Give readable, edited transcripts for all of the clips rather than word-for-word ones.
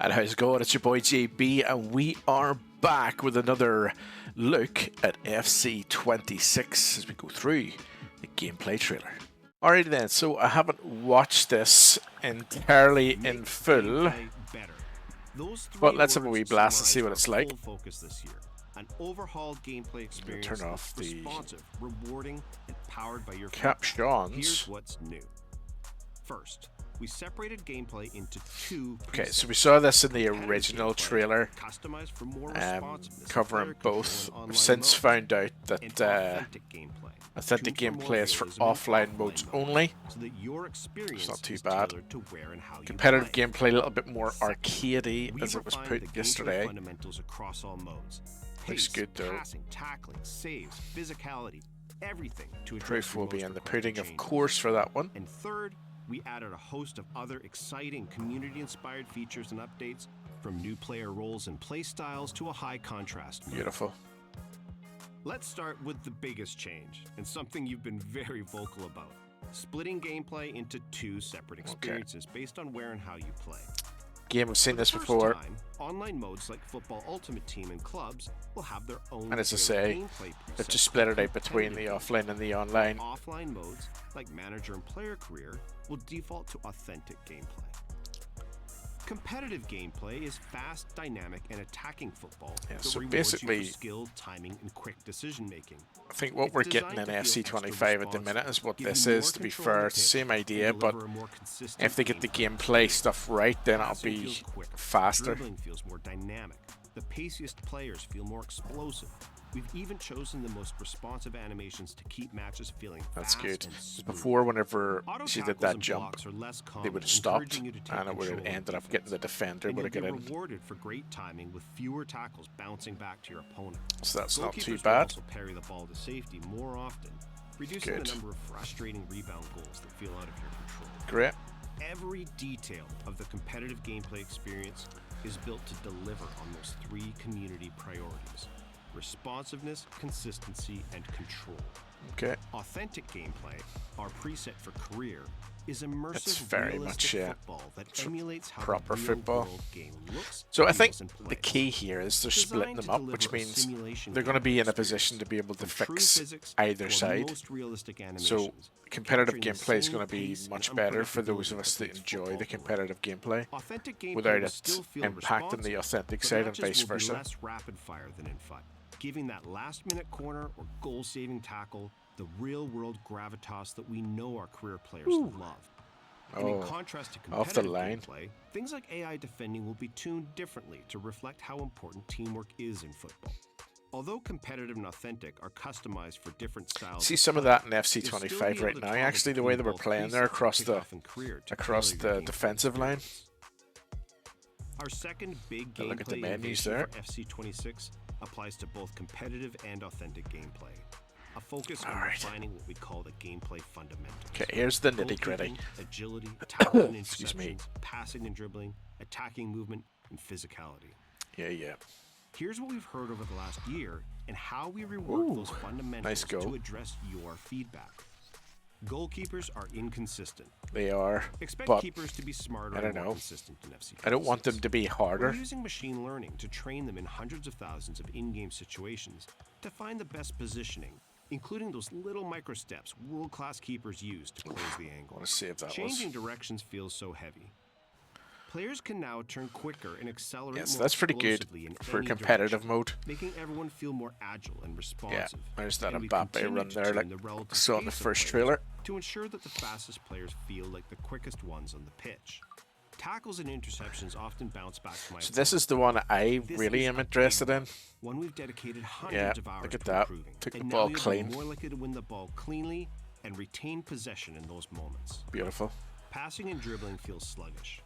And how's it going? It's your boy JB, and we are back with another look at FC26 as we go through the gameplay trailer. Alrighty then, so I haven't watched this entirely in full, but let's have a wee blast and see what it's like. An overhauled gameplay experience, turn off the responsive, rewarding, and powered by your captions. Here's what's new. First, we separated gameplay into two. Okay, so we saw this in the original trailer, customized for more covering both. I've since found out that authentic gameplay is for offline modes only. So that your experience it's not too bad. To where and how you Competitive play. gameplay a little bit more arcadey, as it was put yesterday. Fundamentals across all modes. Looks good though. Passing, tackling, saves, physicality, everything to Proof will be in the pudding, of course, for that one. And third, we added a host of other exciting community-inspired features and updates, from new player roles and play styles to a high contrast mode. Beautiful. Let's start with the biggest change, and something you've been very vocal about: splitting gameplay into two separate experiences based on where and how you play. Game, I've seen this For the before. first time, online modes like Football Ultimate Team and clubs will have their own. And as I say, they've just split it out between the offline and the online. Offline modes like Manager and Player Career will default to authentic gameplay. Competitive gameplay is fast, dynamic, and attacking football. Yeah, that so rewards basically, you for skill, timing, and quick decision-making. I think what we're getting in FC25 at the minute is what this is, to be fair. It's the same idea, but if they get the gameplay stuff right, then it'll be faster. Dribbling feels more dynamic. The paciest players feel more explosive. We've even chosen the most responsive animations to keep matches feeling That's fast good. and smooth. Before, whenever she did that Auto-tackles and jump, blocks are less they common, would have stopped, encouraging you to take and it would have control of ended up defense. getting the defender And would have you'll got be in. rewarded for great timing with fewer tackles bouncing back to your opponent. So that's not too Goalkeepers will bad. also parry the ball to safety more often, reducing Good. the number of frustrating rebound goals that feel out of your control. Great. Every detail of the competitive gameplay experience is built to deliver on those three community priorities: responsiveness, consistency, and control. Okay. Authentic gameplay, our preset for career, is immersive, It's very much, football that emulates how proper the football. real-world game looks, So I think feels, and the plays. key here is they're splitting them up, which means they're going to be in a position to be able to fix either side. So competitive gameplay is going to be much better for those of us that enjoy the competitive gameplay without it impacting the authentic side and vice versa. Less rapid fire than in FUT, giving that last-minute corner or goal-saving tackle the real-world gravitas that we know our career players love. And in contrast to off the competitive line. gameplay, things like AI defending will be tuned differently to reflect how important teamwork is in football. Although competitive and authentic are customized for different styles, See some of that in FC25 right now. Actually, the way they were playing there across the defensive line. Our second big Look at the gameplay menus innovation there. for FC26 applies to both competitive and authentic gameplay. A focus on Alright. refining what we call the gameplay fundamentals. Okay, here's the nitty-gritty. Goalkeeping, agility, tackling and Excuse me. interceptions, passing and dribbling, attacking movement, and physicality. Yeah. Here's what we've heard over the last year and how we rework those fundamentals nice goal. to address your feedback. Goalkeepers are inconsistent. They are, Expect but keepers to be smarter I don't and more know. consistent in FC26. I don't want them to be harder. We're using machine learning to train them in hundreds of thousands of in-game situations to find the best positioning, including those little micro steps world-class keepers use to close the I angle. want to see if that was. Changing directions feels so heavy. Players can now turn quicker and accelerate Yes, more that's pretty good explosively in for any competitive direction, mode. making everyone feel more agile and responsive. Yeah, there's that And we've Mbappe continued run to there, tune like the relative saw in the pace of first players trailer. to ensure that the fastest players feel like the quickest ones on the pitch. Tackles and interceptions often bounce back to my So this is the one I This really is am a interested in. one we've dedicated hundreds Yeah, of hours look at to that. improving. Took the And ball now you'll clean. be more likely to win the ball cleanly and retain possession in those moments. Beautiful. Passing and dribbling feels sluggish.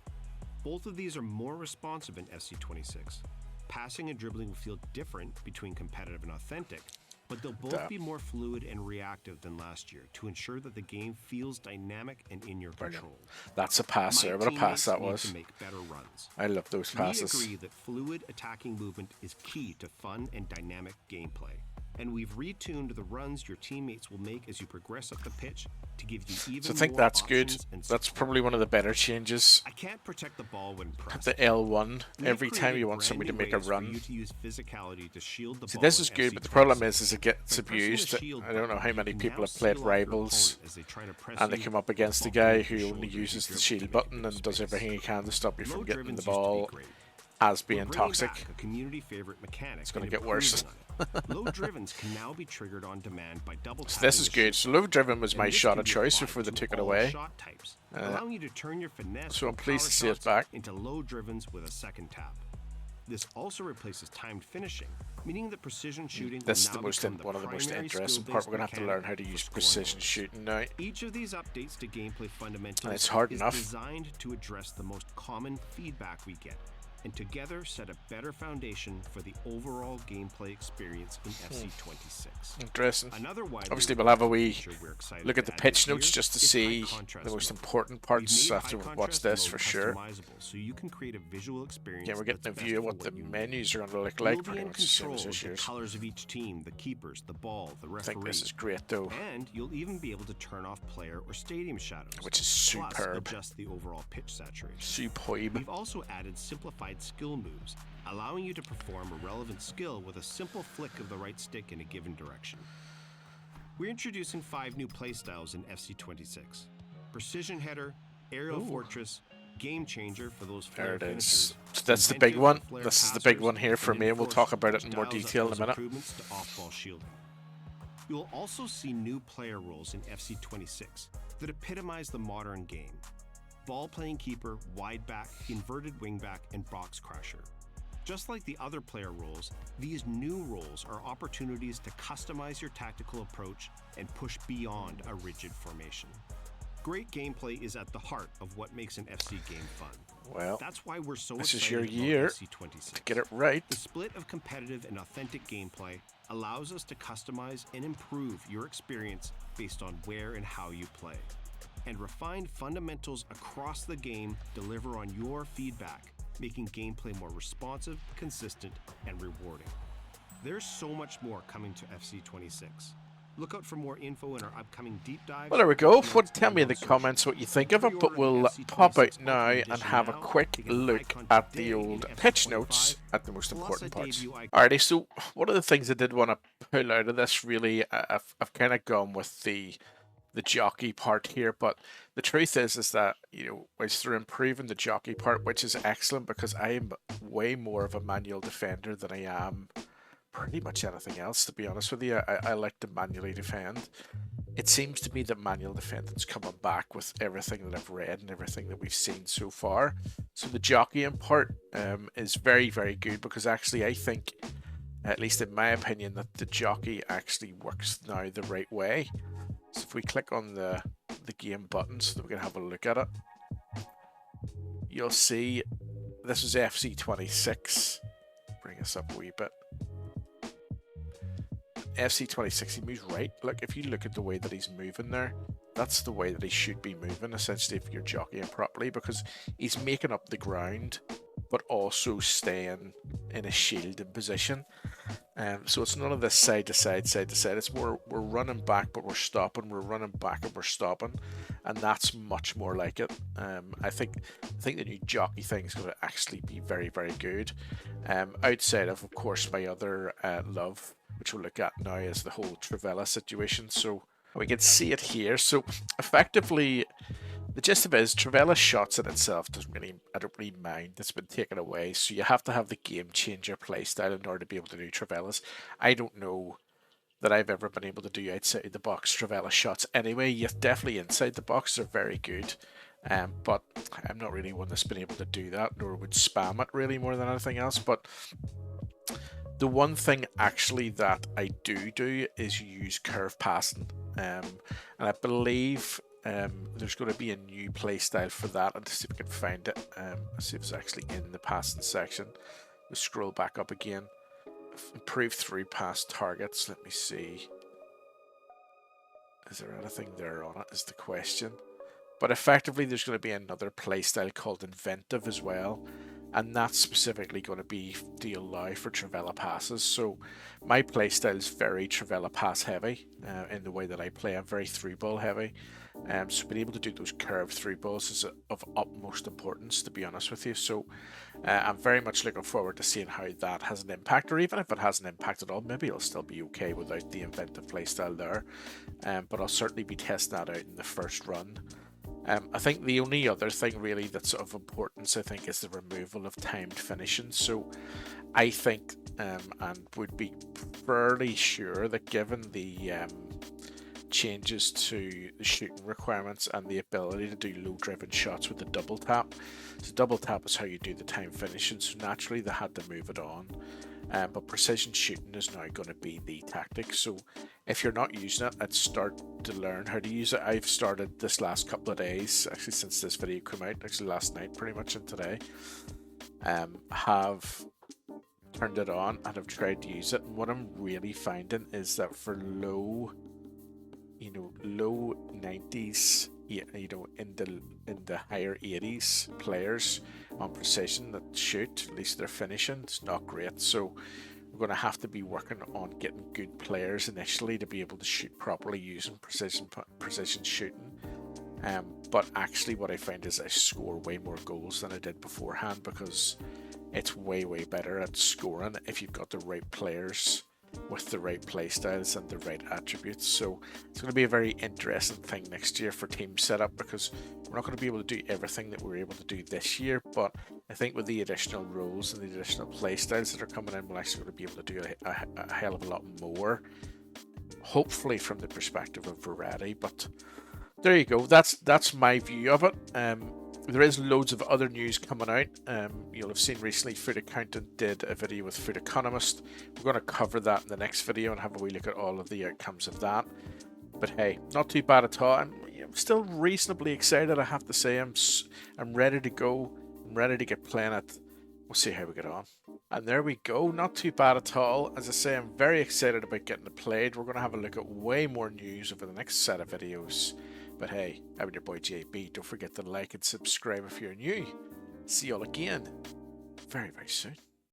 Both of these are more responsive in FC26. Passing and dribbling will feel different between competitive and authentic, but they'll both be more fluid and reactive than last year to ensure that the game feels dynamic and in your control. That's a pass there. What a pass that was. To make better runs. I love those passes. We agree that fluid attacking movement is key to fun and dynamic gameplay. And we've retuned the runs your teammates will make as you progress up the pitch to give you even So I think more that's good. options and That's support. probably one of the better changes. I can't protect the ball when pressed. The L1 We every have time you created want somebody to brand make a new ways for run. you to use physicality to shield the See, ball this in is good, but the problem is it gets By pressing the abused. shield I don't know button, how you many can people now have played seal off your Rivals opponent as they try to press and they you come up against a while guy beneath your who shoulder only as you uses the dribble to shield make a button bit of and does space. everything he can to stop you Low from getting drivens the used to be ball great. as We're being bringing toxic. back a community favorite mechanic. It's going to and get worse. improving on it. Low drivens can now be triggered on demand by double So tapping this is the good. shield So low driven was and my this shot can of be choice applied before they to took it all away. shot types, allowing you to turn your finesse So I'm from pleased power to see it's shots back. into low drivens with a second tap. This also replaces timed finishing, meaning that precision shooting This is will now the most become one of the most primary interesting skill-based part. We're going to have to learn mechanic how to for use scoring precision goals. shooting now. Each of these updates to gameplay fundamentals And it's hard is enough. designed to address the most common feedback we get, and together set a better foundation for the overall gameplay experience in FC26. Interesting. Another widely Obviously, we'll have a wee feature we're excited look at to the add pitch this year notes just to is high see contrast the most mode. important We've parts made after high we've watched contrast this for mode sure. customizable, so you can create a visual experience. Yeah, we're getting a that's view of best what for the you need. menus are going to look like. You'll be Pretty in much the same control as of this the year's. colors of each team, the keepers, the ball, the I referee. think this is great though, And you'll even be able to turn off player or stadium shadows, which is plus superb. adjust the overall pitch saturation. Superb. We've also added simplified skill moves, allowing you to perform a relevant skill with a simple flick of the right stick in a given direction. We're introducing 5 new playstyles in FC26. Precision Header, Aerial Fortress, Game Changer for those flair There it is. finishers, So that's the big Inventive one. for flair This is the big passers, one here for and me, and we'll talk Enforcer, about it which in more dials up detail in a those minute. improvements to off-ball shielding. You'll also see new player roles in FC26 that epitomize the modern game. Ball-playing keeper, wide back, inverted wingback, and box crasher. Just like the other player roles, these new roles are opportunities to customize your tactical approach and push beyond a rigid formation. Great gameplay is at the heart of what makes an FC game fun. Well, That's why we're so this is excited your year about FC26. to get it right. The split of competitive and authentic gameplay allows us to customize and improve your experience based on where and how you play. And refined fundamentals across the game deliver on your feedback, making gameplay more responsive, consistent, and rewarding. There's so much more coming to FC26. Look out for more info in our upcoming deep dives. Well, there we go. notes, Tell and me in the on social. comments what you think of it, but Pre-order we'll the FC26 pop out now Ultimate and Edition have a now quick to get an look icon at today the in old FC25, pitch notes at the most plus important a parts. debut icon. Alrighty, so one of the things I did want to pull out of this, really, I've kind of gone with the jockey part here, but the truth is that, you know, whilst they're improving the jockey part, which is excellent because I am way more of a manual defender than I am pretty much anything else, to be honest with you. I like to manually defend. It seems to me that manual defending's coming back with everything that I've read and everything that we've seen so far. So the jockeying part is very, very good because actually I think, at least in my opinion, that the jockey actually works now the right way. So if we click on the game button so that we can have a look at it, you'll see this is FC26. Bring us up a wee bit. FC26, he moves right. Look, if you look at the way that he's moving there, that's the way that he should be moving, essentially, if you're jockeying properly, because he's making up the ground, but also staying in a shielding position. So it's none of this side to side, side to side. It's more we're running back, but we're stopping. We're running back, and we're stopping, and that's much more like it. I think the new jockey thing is going to actually be very, very good. Outside of course, my other love, which we'll look at now, is the whole Trivela situation. So we can see it here. So effectively, the gist of it is Trivela shots in itself I don't really mind. It's been taken away. So you have to have the game changer playstyle in order to be able to do Trivelas. I don't know that I've ever been able to do outside the box Trivela shots anyway. Yes, definitely inside the box they're very good. But I'm not really one that's been able to do that, nor would spam it really more than anything else. But the one thing actually that I do is use curve passing, and I believe there's going to be a new playstyle for that. And to see if we can find it, let's see if it's actually in the passing section. We'll scroll back up again. Improve through pass targets. Let me see. Is there anything there on it? Is the question. But effectively, there's going to be another playstyle called Inventive as well. and that's specifically going to be to allow for trivela passes. So my playstyle is very trivela pass heavy in the way that I play. I'm very through ball heavy, so being able to do those curved through balls is of utmost importance, to be honest with you. So I'm very much looking forward to seeing how that has an impact, or even if it has an impact at all, maybe it'll still be okay without the inventive playstyle there. But I'll certainly be testing that out in the first run. I think the only other thing really that's of importance, I think, is the removal of timed finishing. So I think and would be fairly sure that given the changes to the shooting requirements and the ability to do low driven shots with the double tap, so double tap is how you do the time finishing, so naturally they had to move it on. But precision shooting is now going to be the tactic. So if you're not using it, I'd start to learn how to use it. I've started this last couple of days, actually since this video came out, actually last night pretty much, and today, have turned it on and have tried to use it. And what I'm really finding is that for low 90s, in the higher 80s players on precision that shoot, at least their finishing, it's not great. So we're going to have to be working on getting good players initially to be able to shoot properly using precision shooting. But actually what I find is I score way more goals than I did beforehand, because it's way better at scoring if you've got the right players with the right playstyles and the right attributes. So it's going to be a very interesting thing next year for team setup, because we're not going to be able to do everything that we're able to do this year, but I think with the additional roles and the additional playstyles that are coming in, we're actually going to be able to do a hell of a lot more, hopefully from the perspective of variety. But there you go, that's my view of it. There is loads of other news coming out. You'll have seen recently Foot Accountant did a video with Foot Economist. We're going to cover that in the next video and have a wee look at all of the outcomes of that. But hey, not too bad at all. I'm still reasonably excited, I have to say. I'm ready to go. I'm ready to get playing it. We'll see how we get on. And there we go, not too bad at all. As I say, I'm very excited about getting it played. We're going to have a look at way more news over the next set of videos. But hey, I'm your boy JB. Don't forget to like and subscribe if you're new. See y'all again very soon.